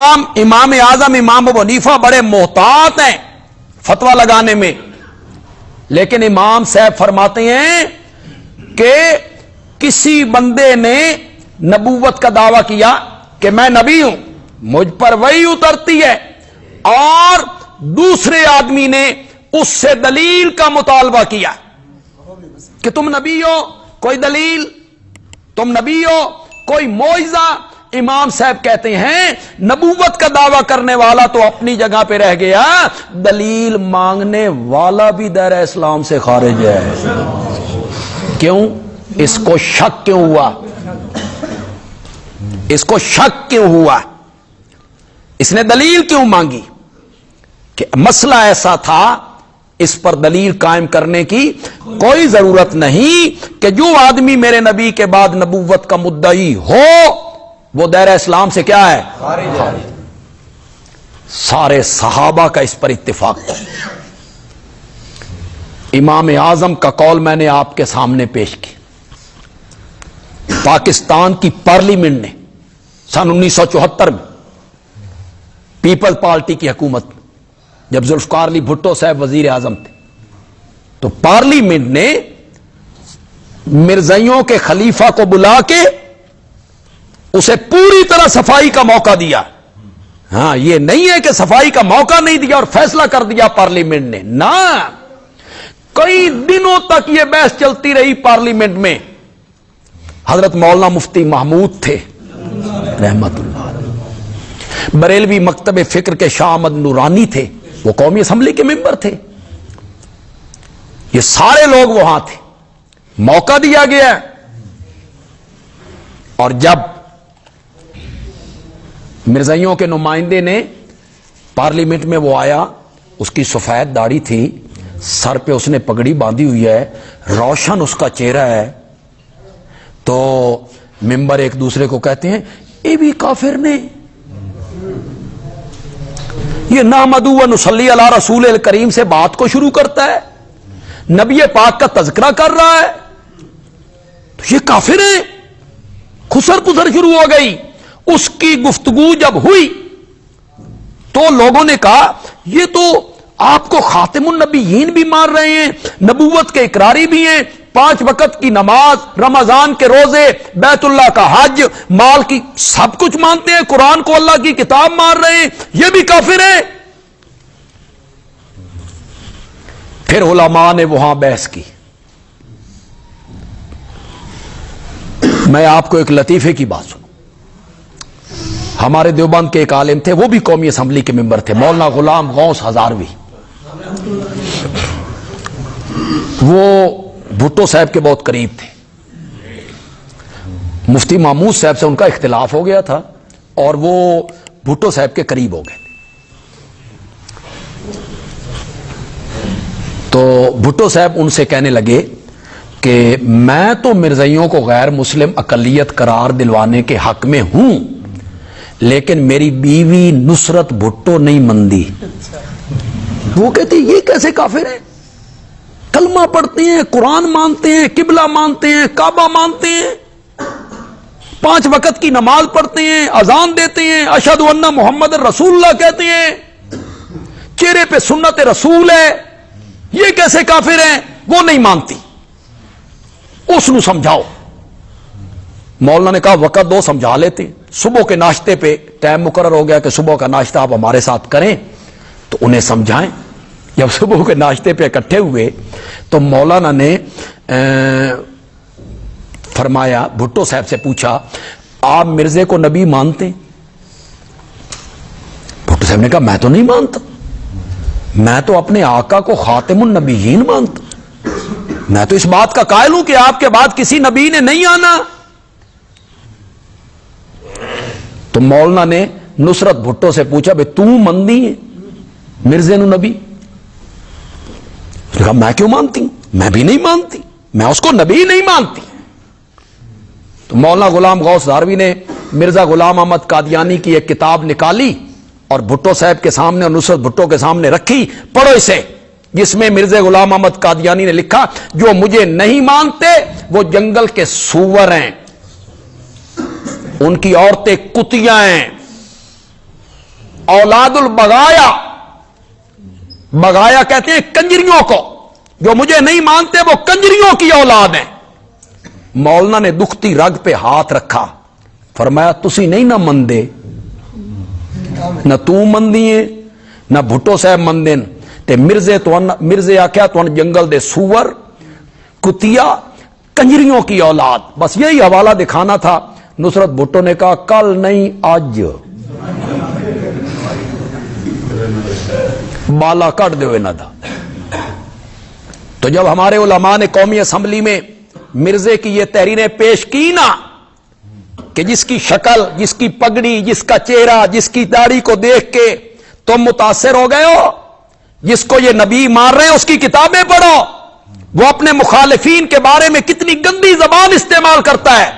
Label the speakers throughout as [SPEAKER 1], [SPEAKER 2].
[SPEAKER 1] امام اعظم امام ابو حنیفہ بڑے محتاط ہیں فتویٰ لگانے میں، لیکن امام صاحب فرماتے ہیں کہ کسی بندے نے نبوت کا دعویٰ کیا کہ میں نبی ہوں، مجھ پر وحی اترتی ہے، اور دوسرے آدمی نے اس سے دلیل کا مطالبہ کیا کہ تم نبی ہو، کوئی دلیل، تم نبی ہو، کوئی معجزہ۔ امام صاحب کہتے ہیں نبوت کا دعویٰ کرنے والا تو اپنی جگہ پہ رہ گیا، دلیل مانگنے والا بھی دائرہ اسلام سے خارج ہے۔ کیوں؟ اس کو شک کیوں ہوا؟ اس کو شک کیوں ہوا؟ اس نے دلیل کیوں مانگی؟ کہ مسئلہ ایسا تھا، اس پر دلیل قائم کرنے کی کوئی ضرورت نہیں کہ جو آدمی میرے نبی کے بعد نبوت کا مدعی ہو وہ دائرہ اسلام سے کیا ہے؟ خارج۔ سارے صحابہ کا اس پر اتفاق تھا۔ امام اعظم کا قول میں نے آپ کے سامنے پیش کیا۔ پاکستان کی پارلیمنٹ نے سن 1974 میں پیپلز پارٹی کی حکومت میں، جب ذوالفقار علی بھٹو صاحب وزیر اعظم تھے، تو پارلیمنٹ نے مرزائیوں کے خلیفہ کو بلا کے اسے پوری طرح صفائی کا موقع دیا۔ ہاں، یہ نہیں ہے کہ صفائی کا موقع نہیں دیا اور فیصلہ کر دیا پارلیمنٹ نے، نہ، کئی دنوں تک یہ بحث چلتی رہی پارلیمنٹ میں۔ حضرت مولانا مفتی محمود تھے رحمت اللہ علیہ، بریلوی مکتب فکر کے شاہ احمد نورانی تھے، وہ قومی اسمبلی کے ممبر تھے، یہ سارے لوگ وہاں تھے، موقع دیا گیا۔ اور جب مرزائیوں کے نمائندے نے پارلیمنٹ میں وہ آیا، اس کی سفید داڑھی تھی، سر پہ اس نے پگڑی باندھی ہوئی ہے، روشن اس کا چہرہ ہے، تو ممبر ایک دوسرے کو کہتے ہیں یہ بھی کافر نے، یہ نحمدہ و نصلی علی رسول الکریم سے بات کو شروع کرتا ہے، نبی پاک کا تذکرہ کر رہا ہے، تو یہ کافر ہے۔ خسر پسر شروع ہو گئی۔ اس کی گفتگو جب ہوئی تو لوگوں نے کہا یہ تو آپ کو خاتم النبیین بھی مان رہے ہیں، نبوت کے اقراری بھی ہیں، 5 وقت کی نماز، رمضان کے روزے، بیت اللہ کا حج، مال کی سب کچھ مانتے ہیں، قرآن کو اللہ کی کتاب مان رہے ہیں، یہ بھی کافر ہیں۔ پھر علماء نے وہاں بحث کی۔ میں آپ کو ایک لطیفے کی بات سنوں۔ ہمارے دیوبند کے ایک عالم تھے، وہ بھی قومی اسمبلی کے ممبر تھے، مولانا غلام غوث ہزاروی، وہ بھٹو صاحب کے بہت قریب تھے۔ مفتی محمود صاحب سے ان کا اختلاف ہو گیا تھا اور وہ بھٹو صاحب کے قریب ہو گئے تھے، تو بھٹو صاحب ان سے کہنے لگے کہ میں تو مرزائیوں کو غیر مسلم اقلیت قرار دلوانے کے حق میں ہوں، لیکن میری بیوی نصرت بھٹو نہیں مندی۔ وہ کہتے ہیں یہ کیسے کافر ہیں؟ کلمہ پڑھتے ہیں، قرآن مانتے ہیں، قبلہ مانتے ہیں، کعبہ مانتے ہیں، 5 وقت کی نماز پڑھتے ہیں، اذان دیتے ہیں، اشہد ان محمد رسول اللہ کہتے ہیں، چہرے پہ سنت رسول ہے، یہ کیسے کافر ہیں؟ وہ نہیں مانتی، اس نو سمجھاؤ۔ مولانا نے کہا وقت دو، سمجھا لیتے۔ صبح کے ناشتے پہ ٹائم مقرر ہو گیا کہ صبح کا ناشتہ آپ ہمارے ساتھ کریں، تو انہیں سمجھائیں۔ جب صبح کے ناشتے پہ اکٹھے ہوئے تو مولانا نے فرمایا، بھٹو صاحب سے پوچھا آپ مرزے کو نبی مانتے ہیں؟ بھٹو صاحب نے کہا میں تو نہیں مانتا، میں تو اپنے آقا کو خاتم النبیین مانتا، میں تو اس بات کا قائل ہوں کہ آپ کے بعد کسی نبی نے نہیں آنا۔ تو مولانا نے نصرت بھٹو سے پوچھا بھئی تو مندی ہے مرزے نو نبی؟ کہا میں کیوں مانتی ہوں، میں بھی نہیں مانتی، میں اس کو نبی نہیں مانتی۔ تو مولانا غلام غوث ہزاروی نے مرزا غلام احمد قادیانی کی ایک کتاب نکالی اور بھٹو صاحب کے سامنے اور نصرت بھٹو کے سامنے رکھی، پڑھو اسے، جس میں مرزا غلام احمد قادیانی نے لکھا جو مجھے نہیں مانتے وہ جنگل کے سور ہیں، ان کی عورتیں کتیاں ہیں، اولاد البغایا، بغایا کہتے ہیں کنجریوں کو، جو مجھے نہیں مانتے وہ کنجریوں کی اولاد ہیں۔ مولانا نے دکھتی رگ پہ ہاتھ رکھا، فرمایا تسی نہیں نہ مندے، نہ تو مندی ہے نہ بھٹو صاحب مندے تے مرزے آکھیا تو جنگل دے سور کتیا کنجریوں کی اولاد۔ بس یہی حوالہ دکھانا تھا۔ نصرت بھٹو نے کہا کل نہیں آج بالا کٹ دے نہ دا۔ تو جب ہمارے علماء نے قومی اسمبلی میں مرزے کی یہ تحریریں پیش کی نا کہ جس کی شکل، جس کی پگڑی، جس کا چہرہ، جس کی داڑھی کو دیکھ کے تم متاثر ہو گئے ہو، جس کو یہ نبی مار رہے ہیں اس کی کتابیں پڑھو، وہ اپنے مخالفین کے بارے میں کتنی گندی زبان استعمال کرتا ہے۔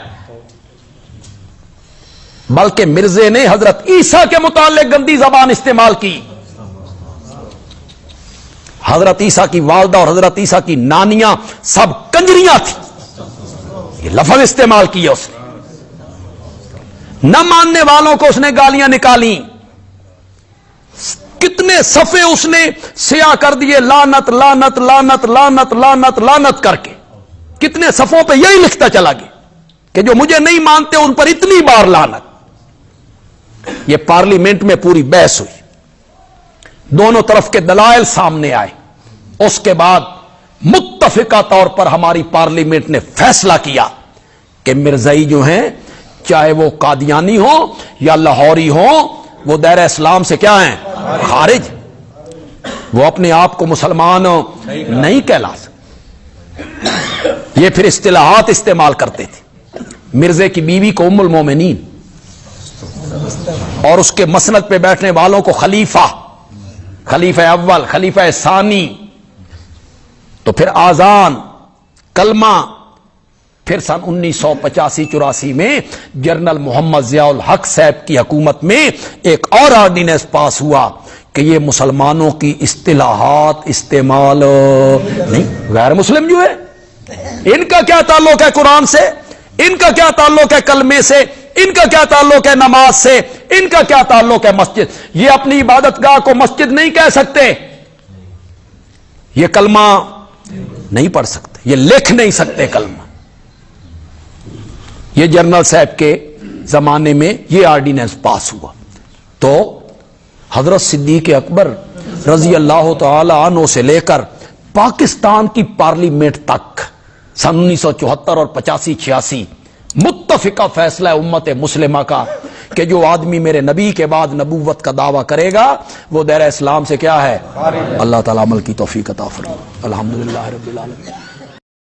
[SPEAKER 1] بلکہ مرزے نے حضرت عیسیٰ کے متعلق گندی زبان استعمال کی۔ حضرت عیسیٰ کی والدہ اور حضرت عیسیٰ کی نانیاں سب کنجریاں تھیں، یہ لفظ استعمال کیا اس نے۔ نہ ماننے والوں کو اس نے گالیاں نکالی، کتنے صفحے اس نے سیاہ کر دیے لعنت لعنت لعنت لعنت لعنت لعنت کر کے، کتنے صفحوں پہ یہی لکھتا چلا گیا کہ جو مجھے نہیں مانتے ان پر اتنی بار لعنت۔ یہ پارلیمنٹ میں پوری بحث ہوئی، دونوں طرف کے دلائل سامنے آئے، اس کے بعد متفقہ طور پر ہماری پارلیمنٹ نے فیصلہ کیا کہ مرزائی جو ہیں چاہے وہ قادیانی ہو یا لاہوری ہو وہ دائرہ اسلام سے کیا ہیں؟ خارج، وہ اپنے آپ کو مسلمان نہیں کہلا سکتے۔ یہ پھر اصطلاحات استعمال کرتے تھے۔ مرزے کی بیوی کو ام المومنین اور اس کے مسند پہ بیٹھنے والوں کو خلیفہ، خلیفہ اول، خلیفہ ثانی، تو پھر آذان، کلمہ، پھر سن 1985-84 میں جنرل محمد ضیاء الحق صاحب کی حکومت میں ایک اور آرڈیننس پاس ہوا کہ یہ مسلمانوں کی اصطلاحات استعمال نہیں۔ غیر مسلم جو ہے ان کا کیا تعلق ہے قرآن سے، ان کا کیا تعلق ہے کلمے سے، ان کا کیا تعلق ہے نماز سے، ان کا کیا تعلق ہے مسجد؟ یہ اپنی عبادت گاہ کو مسجد نہیں کہہ سکتے، یہ کلمہ نہیں پڑھ سکتے، یہ لکھ نہیں سکتے کلمہ۔ یہ جنرل صاحب کے زمانے میں یہ آرڈیننس پاس ہوا تو حضرت صدیق اکبر رضی اللہ تعالی عنہ سے لے کر پاکستان کی پارلیمنٹ تک سن 1974 اور 85-86 متفقہ فیصلہ ہے امت مسلمہ کا کہ جو آدمی میرے نبی کے بعد نبوت کا دعویٰ کرے گا وہ دائرہ اسلام سے کیا ہے؟ اللہ تعالیٰ عمل کی توفیق عطا فرمائے۔ الحمدللہ رب العالمین۔